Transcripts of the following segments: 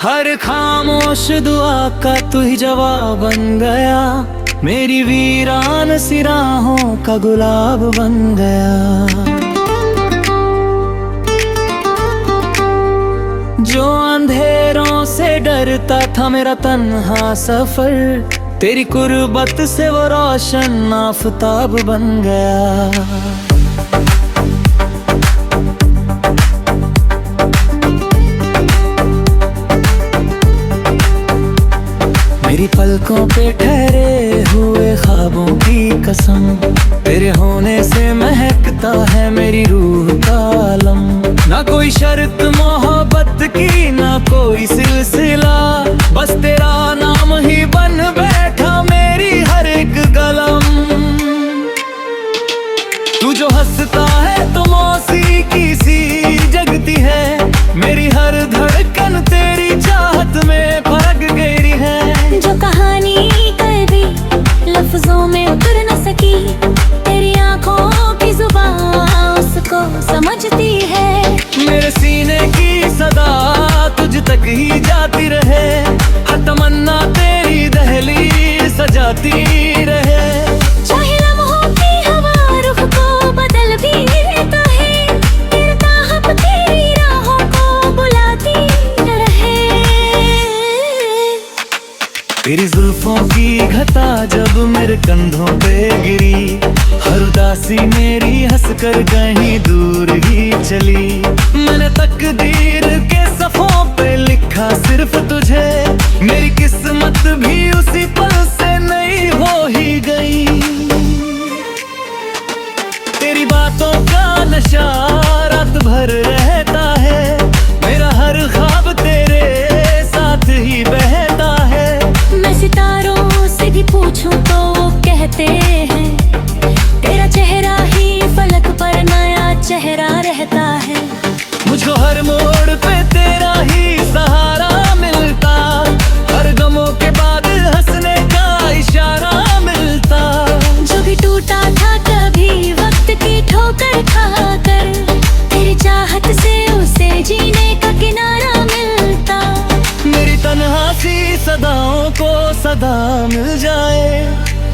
हर खामोश दुआ का तू ही जवाब बन गया, मेरी वीरान सी राहों का गुलाब बन गया। जो अंधेरों से डरता था मेरा तन्हा सफर, तेरी कुर्बत से वो रोशन आफताब बन गया। मेरी पलकों पे ठहरे हुए ख्वाबों की कसम, तेरे होने से महकता है मेरी रूह का आलम। ना कोई शर्त मोहब्बत की, ना कोई सिलसिला, बस तेरा नाम ही बन बैठा मेरी हर एक कलम। तू जो हंसता है तो मौसीकी सी जगती है, मेरी हर धड़कन तेरी चाहत में फरक गई है। जो कहानी कभी लफ्जों में उतर न सकी, तेरी आंखों की जुबान उसको समझती है। मेरे सीने की सदा तुझ तक ही जाती रहे, हर तमन्ना तेरी दहलीज सजाती रहे। चाहे लम्हों की हवा रुख को बदल भी देता है, तेरे ताहब तेरी राहों को बुलाती रहे। तेरी जुल्फों की घटा जब मेरे कंधों पे गिरी, हर उदासी मेरी हंसकर कहीं दूर ही चली। मैंने तकदीर के सफ़ों पे लिखा सिर्फ तुझे, मेरी किस्मत भी उसी पल से नई हो ही गई। तेरी बातों का नशा रात भर रहता है, मेरा हर ख्वाब तेरे साथ ही बहता है। मैं सितारों से भी पूछूं तो वो कहते हैं, तेरा चेहरा ही फलक पर नया चेहरा रहता है। मुझको हर मोड़ पे तेरा ही सहारा मिलता, हर गमों के बाद हंसने का इशारा मिलता। जो भी टूटा था कभी वक्त की ठोकर खाकर, तेरी चाहत से उसे जीने का किनारा मिलता। मेरी तन्हा सी सदाओं को सदा मिल जाए,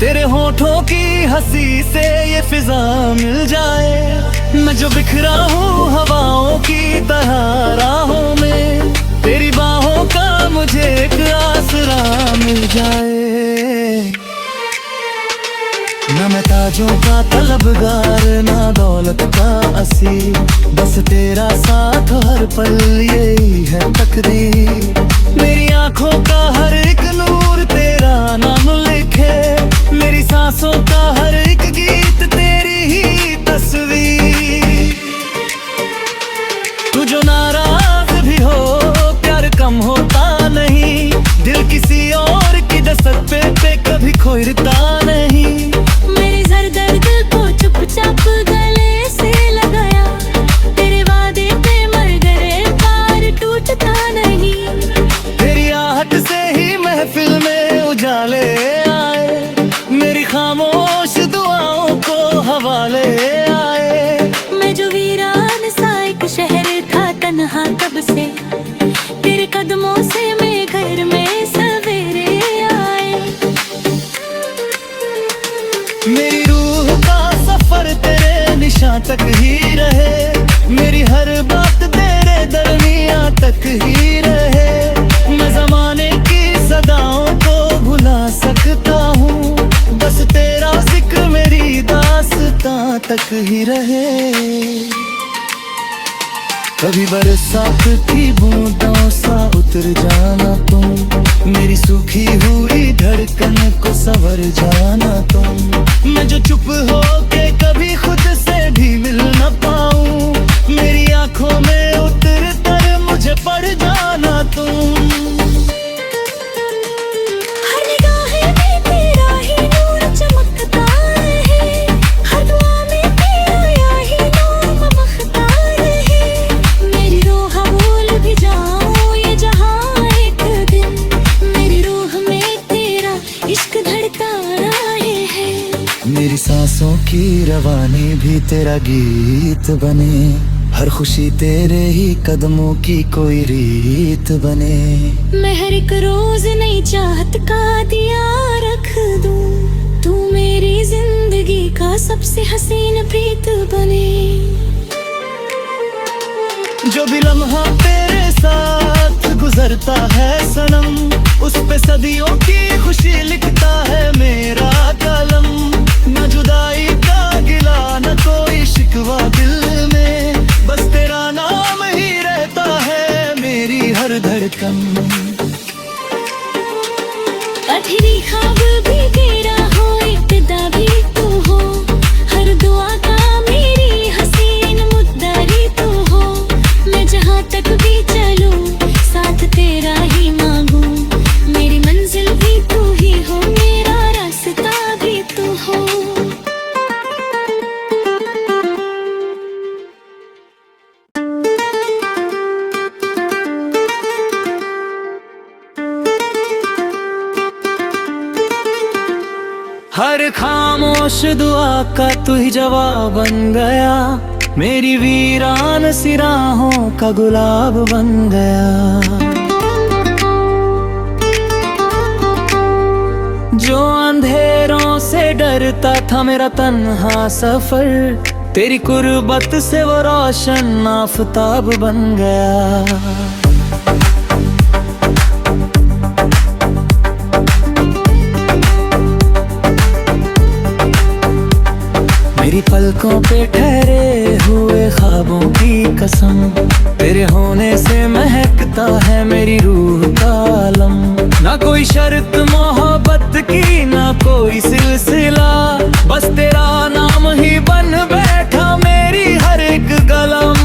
तेरे होठों की हंसी से ये फिजा मिल जाए। मैं जो बिखरा हूँ हवाओं की तरह राहों में, तेरी बाहों का मुझे एक आसरा मिल जाए। न मैं ताजों का तलबगार, ना दौलत का असी, बस तेरा साथ हर पल यही है तकदीर। मेरी आंखों का हर एक नूर तेरा नाम लिखे, मेरी सांसों का हर एक गीत तेरी ही तस्वीर। तू जो नाराज भी हो प्यार कम होता नहीं, दिल किसी और की दस्तक पे कभी खोरता नहीं। मेरे जर दर्द को चुपचाप गले से लगाया, तेरे वादे पे मर गए पार टूटता नहीं। तेरी आहट से ही महफिल में उजाले आए, मेरी खामोश दुआओं को हवाले आए। मैं जो वीरान सा एक शहर था तन्हा कब से, तेरे कदमों से मैं घर में सवेरे आए। मेरी रूह का सफर तेरे निशान तक ही रहे, मेरी हर बात तेरे दरमियां तक ही रहे। मैं जमाने की सदाओं को भुला सकता हूँ, बस तेरा जिक्र मेरी दास्तां तक ही रहे। कभी बरसात की बूंदों सा उतर जाना तुम, मेरी सूखी हुई धड़कन को संवर जाना तुम। मैं जो चुप हो के कभी खुद से भी मिल न पाऊं, मेरी आंखों में उतर कर मुझे पड़ जाना तुम। हर निगाह में तेरा ही नूर चमकता है, हर दुआ में तेरा ही नाम महकता है। मेरी रूह भूल भी जाऊं ये जहां एक दिन, मेरी रूह में तेरा इश्क धड़का रहे हैं। मेरी सांसों की रवानी भी तेरा गीत बने, हर खुशी तेरे ही कदमों की कोई रीत बने। मैं हर एक रोज नई चाहत का दिया रख दूं, तू मेरी जिंदगी का सबसे हसीन प्रीत बने। जो भी लम्हा तेरे साथ गुजरता है सनम, उस पे सदियों की खुशी लिखता है मेरा कलम। न जुदाई का गिला न कोई शिकवा दिल में, बस तेरा नाम ही रहता है मेरी हर धड़कन। आखिरी ख्वाब भी तेरा हो, इब्तिदा भी तू हो, हर दुआ का मेरी हसीन मुद्दारी तू हो। मैं जहाँ तक भी चलूं साथ तेरा ही मांगूं, मेरी मंजिल भी तू ही हो, मेरा रास्ता भी तू हो। हर खामोश दुआ का तू ही जवाब बन गया, मेरी वीरान सी राहों का गुलाब बन गया। जो अंधेरों से डरता था मेरा तन्हा सफर, तेरी कुर्बत से वो रोशन आफताब बन गया। मेरी पलकों पे ठहरे हुए ख्वाबों की कसम, तेरे होने से महकता है मेरी रूह का आलम। ना कोई शर्त मोहब्बत की, ना कोई सिलसिला, बस तेरा नाम ही बन बैठा मेरी हर एक कलम।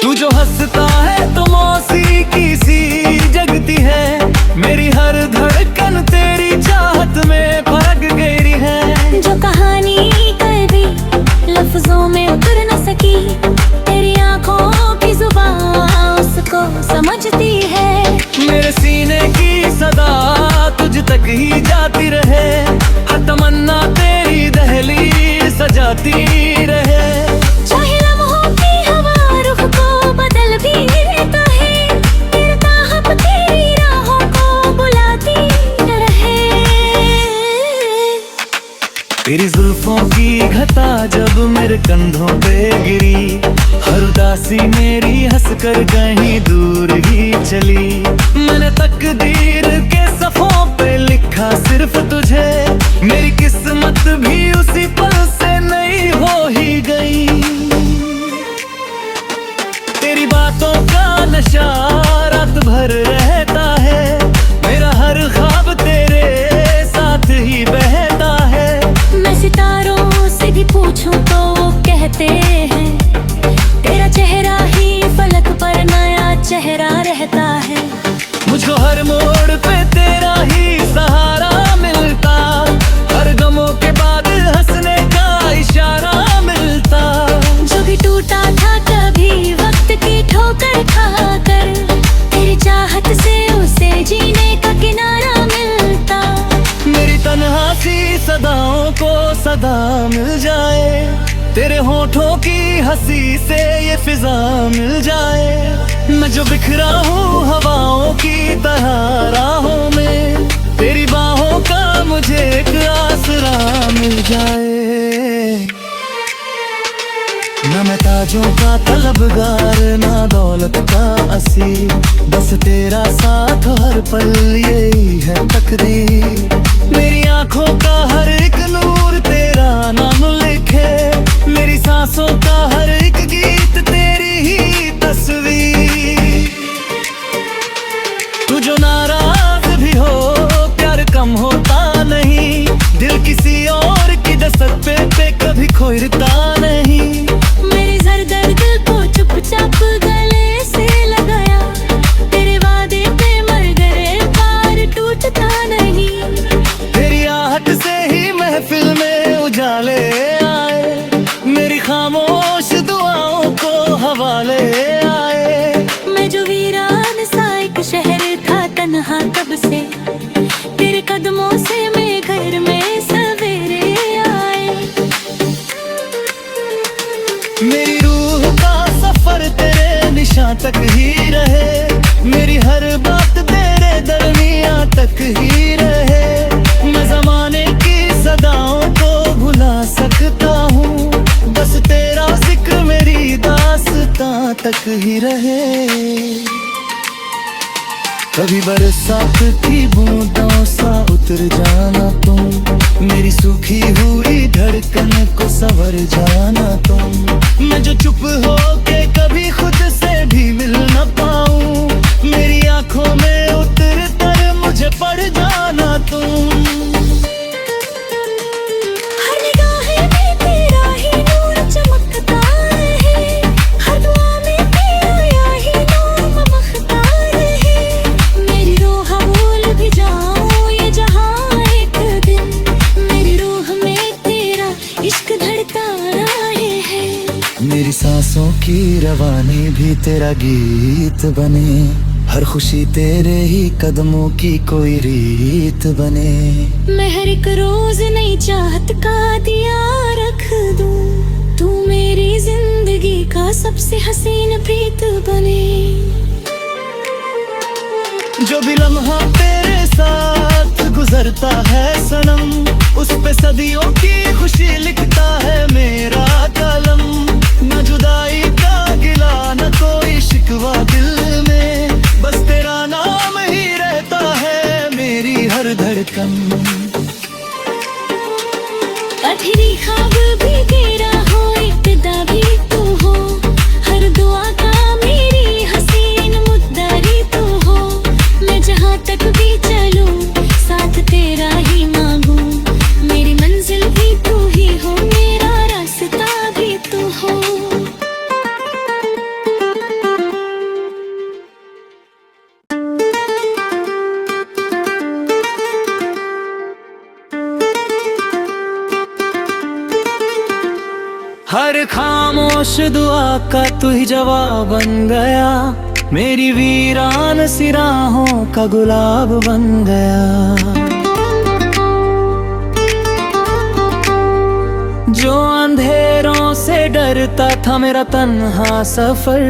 तू जो हंसता है तो मौसीकी सी जगती है, मेरी हर धड़कन तेरी चाहत में फर्क गहरी है। जो कहानी कभी लफ्जों में उतर न सकी, तेरी आंखों की जुबान उसको समझती है। मेरे सीने की सदा तुझ तक ही जाती रहे, हर तमन्ना तेरी दहलीज सजाती रहे। चाहे लम्हों की हवा रुख को बदल भी देता है, तेरे ताहब तेरी राहों को बुलाती रहे। तेरी जुल्फों की घटा जब मेरे कंधों पे गिरी, हर उदासी मेरी हंसकर कहीं दूर ही चली। मैंने तकदीर के सफ़ों पे लिखा सिर्फ तुझे, मेरी किस्मत भी उसी पल से नई हो ही गई। तेरी बातों का नशा रात भर रहता है, मेरा हर ख्वाब तेरे साथ ही बहता है। मैं सितारों से भी पूछूं तो वो कहते हैं, तेरा चेहरा ही फलक पर नया चेहरा रहता है। मुझको हर मोड़ पे तेरा ही सहारा मिलता, हर गमों के बाद हंसने का इशारा मिलता। जो भी टूटा था कभी वक्त की ठोकर खाकर, तेरी चाहत से उसे जीने का किनारा मिलता। मेरी तन्हा सी सदाओं को सदा मिल जाए, तेरे होठों की हंसी से ये फिजा मिल जाए। मैं जो बिखरा हूँ हवाओं की तरह राहों में, तेरी बाहों का मुझे एक आसरा मिल जाए। न मैं ताजों का तलबगार, ना दौलत का असीर, बस तेरा साथ हर पल यही है तकदीर। मेरी आंखों का हर एक नूर तेरा नाम लिखे, मेरी सांसों का हर एक गीत तेरी ही तस्वीर। तू जो नाराज भी हो प्यार कम होता नहीं, दिल किसी और की दस्तक पे कभी खोरता नहीं। मेरे जर दर्द को चुपचाप गले से लगाया, तेरे वादे पे मर गए पार टूटता नहीं। तेरी आहट से ही महफिल में उजाले आए, मेरी खामोश दुआओं को हवाले आए। मैं जो वीरान सा एक शहर था तन्हा तब से, तेरे कदमों से मैं घर में सवेरे आए। तक ही रहे, मेरी हर बात तेरे दरमिया तक ही रहे। मैं जमाने की सदाओं को भुला सकता हूँ, बस तेरा जिक्र मेरी दास्तां तक ही रहे। कभी बरसात की बूंदों सा उतर जाना तुम, मेरी सूखी हुई धड़कन को संवर जाना तुम। मैं जो चुप हो के कभी खुद से भी मिल न पाऊं, मेरी आंखों में उतर कर मुझे पड़ जाना तुम। हर निगाह में तेरा ही नूर चमकता है, हर दुआ में तेरा ही नाम मखता है। मेरी रूह भूल भी जाऊं ये जहां एक दिन, मेरी रूह में तेरा इश्क धड़का रहे है। मेरी सांसों की रवानी भी तेरा गीत बने, हर खुशी तेरे ही कदमों की कोई रीत बने। मैं हर एक रोज नई चाहत का दिया रख दूं, तू मेरी जिंदगी का सबसे हसीन प्रीत बने। जो भी लम्हा तेरे साथ गुजरता है सनम, उस पे सदियों की खुशी लिखता है मेरा कलम। न जुदाई का गिला न कोई शिकवा दिल में, बस तेरा नाम ही रहता है मेरी हर धड़कन। अधेरी ख्वाब भी तेरा हो, इब्तिदा भी तू हो, हर दुआ का मेरी हसीन मुद्दारी तू हो। मैं जहाँ तक भी चलूं साथ तेरा ही मांगूं, मेरी मंजिल भी तू ही हो, मेरा रास्ता भी तू हो। हर खामोश दुआ का तू ही जवाब बन गया, मेरी वीरान सी राहों का गुलाब बन गया। जो अंधेरों से डरता था मेरा तन्हा सफर,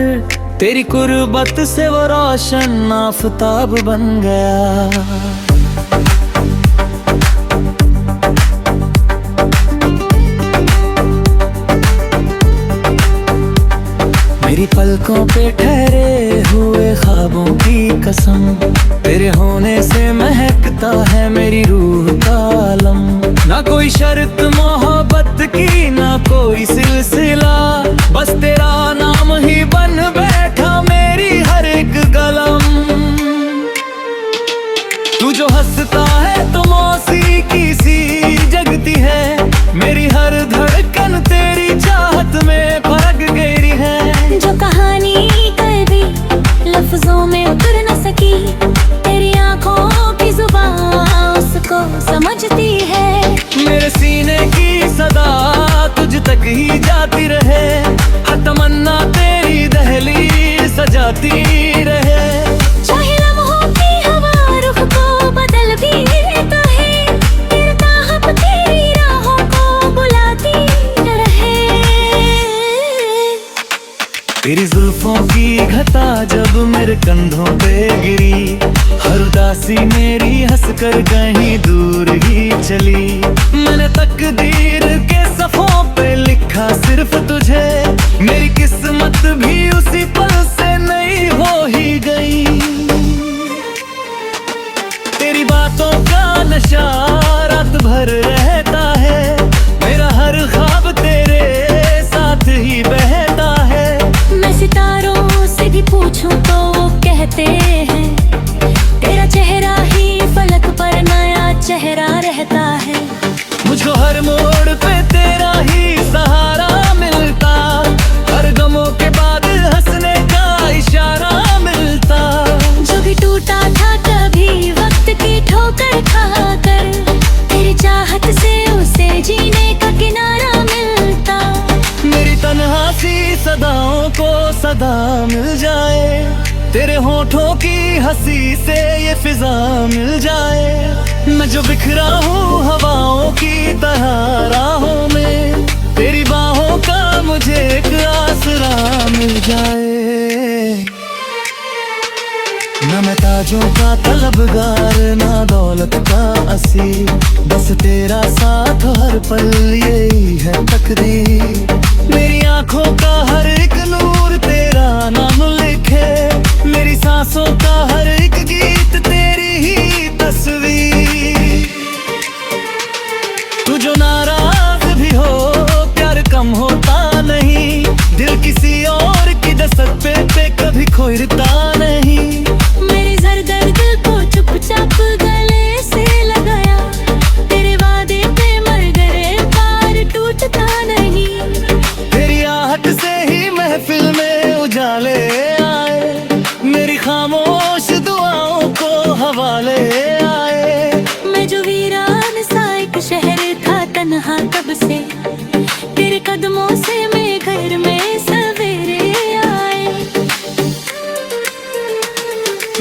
तेरी कुर्बत से वो रोशन आफताब बन गया। मेरी पलकों पे ठहरे हुए ख्वाबों की कसम, तेरे होने से महकता है मेरी रूह का आलम। ना कोई शर्त मोहब्बत की, ना कोई सिलसिला, बस तेरा नाम ही बन बैठा मेरी हर एक कलम। तू जो हंसता है तो मौसीकी सी जगती है, मेरी हर धड़कन तेरी चाहत में फरक गई है। जो कहानी कभी लफ्जों में उतर न सकी, तेरी आंखों की जुबान उसको समझती है। मेरे सीने की सदा तुझ तक ही जाती रहे, हर तमन्ना तेरी दहलीज सजाती रहे। चाहे लम्हों की हवा रुख को बदल भी देता है, तेरे ताहब तेरी राहों को बुलाती रहे। तेरी जुल्फों की घटा जब मेरे कंधों पे गिरी, हर उदासी मेरी हंसकर कहीं दूर ही चली। मैंने तकदीर के सफ़ों पे लिखा सिर्फ तुझे, मेरी किस्मत भी उसी पल से नई हो ही गई। तेरी बातों का नशा रात भर रहता है, मेरा हर ख्वाब तेरे साथ ही बहता है। मैं सितारों से भी पूछूं तो वो कहते हैं, तेरा चेहरा ही फलक पर नया चेहरा रहता है। मुझको हर मोड़ पे तेरा ही सहारा मिलता, हर गमों के बाद हंसने का इशारा मिलता। जो भी टूटा था कभी वक्त की ठोकर खाकर, तेरी चाहत से उसे जीने का किनारा मिलता। मेरी तन्हा सी सदाओं को सदा मिल जाए, तेरे होठों की हंसी से ये फिजा मिल जाए। मैं जो बिखरा हूँ हवाओं की तरह राहों में, तेरी बाहों का मुझे एक आसरा मिल जाए। तलबगार ना दौलत का असी, बस तेरा साथ हर पल यही है तकदीर। मेरी आंखों का हर एक नूर तेरा नाम लिखे, मेरी सांसों का हर एक गीत तेरी ही तस्वीर। तू जो नाराज भी हो प्यार कम होता नहीं, दिल किसी और की दस्तक पे कभी खोरता नहीं। मेरे जर दर्द को चुपचाप गले से लगाया, तेरे वादे पे मर गए पार टूटता नहीं। तेरी आहट से ही महफिल में उजाले आए, मेरी खामोश दुआओं को हवाले आए। मैं जो वीरान सा एक शहर था तन्हा कब से, तेरे कदमों से मैं घर में सवेरे आए।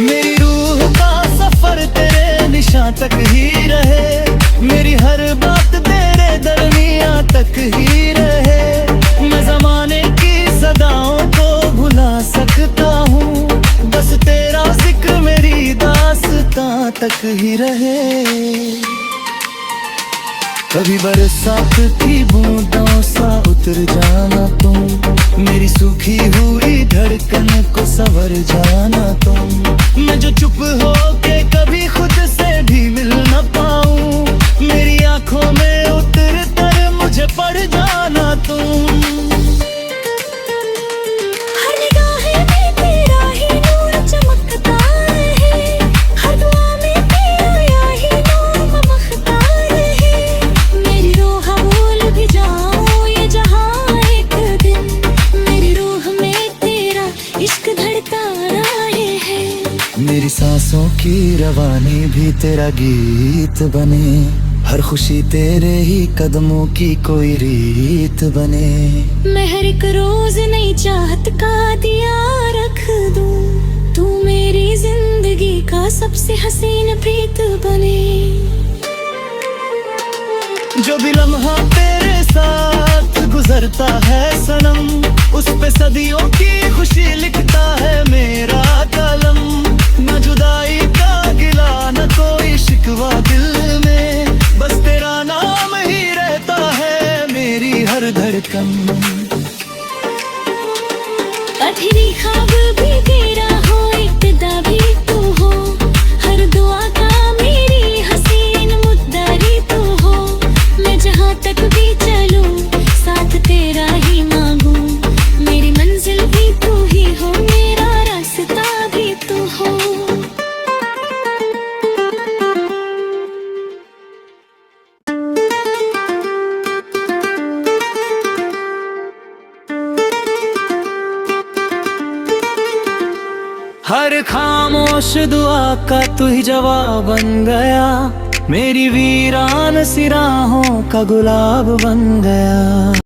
मेरी रूह का सफर तेरे निशान तक ही रहे, मेरी हर बात तेरे दरमियां तक ही रहे। मैं जमाने की सदाओं को भुला सकता हूँ, बस तेरा जिक्र मेरी दास्तां तक ही रहे। कभी बरसात की बूंदों सा उतर जाना तुम, मेरी सूखी हुई धड़कन को संवर जाना तुम। मैं जो चुप हो के कभी खुद से भी मिल न पाऊं, मेरी आंखों में उतर कर मुझे पड़ जाना तुम। हर निगाह में तेरा ही नूर चमकता है, हर दुआ में तेरा ही नाम मखता है। मेरी रूह भूल भी जाऊं ये जहां एक दिन, मेरी रूह में तेरा इश्क धड़का रहे हैं। मेरी सांसों की रवानी भी तेरा गीत बने, हर खुशी तेरे ही कदमों की कोई रीत बने। मैं हर एक रोज नई चाहत का दिया रख दूं, तू मेरी जिंदगी का सबसे हसीन प्रीत बने। जो भी लम्हा तेरे साथ गुजरता है सनम, उस पे सदियों की खुशी लिखता है मेरा कलम। न जुदाई का गिला न कोई शिकवा दिल में, बस तेरा नाम ही रहता है मेरी हर धड़कन। अधूरी ख्वाब भी तेरा हो, इब्तिदा भी तू हो, हर दुआ का मेरी हसीन मुद्दारी तू हो। मैं जहाँ तक भी चलूं साथ तेरा ही मांगूं, मेरी मंजिल भी तू ही हो, मेरा रास्ता भी तू हो। हर खामोश दुआ का तू ही जवाब बन गया, मेरी वीरान सी राहों का गुलाब बन गया।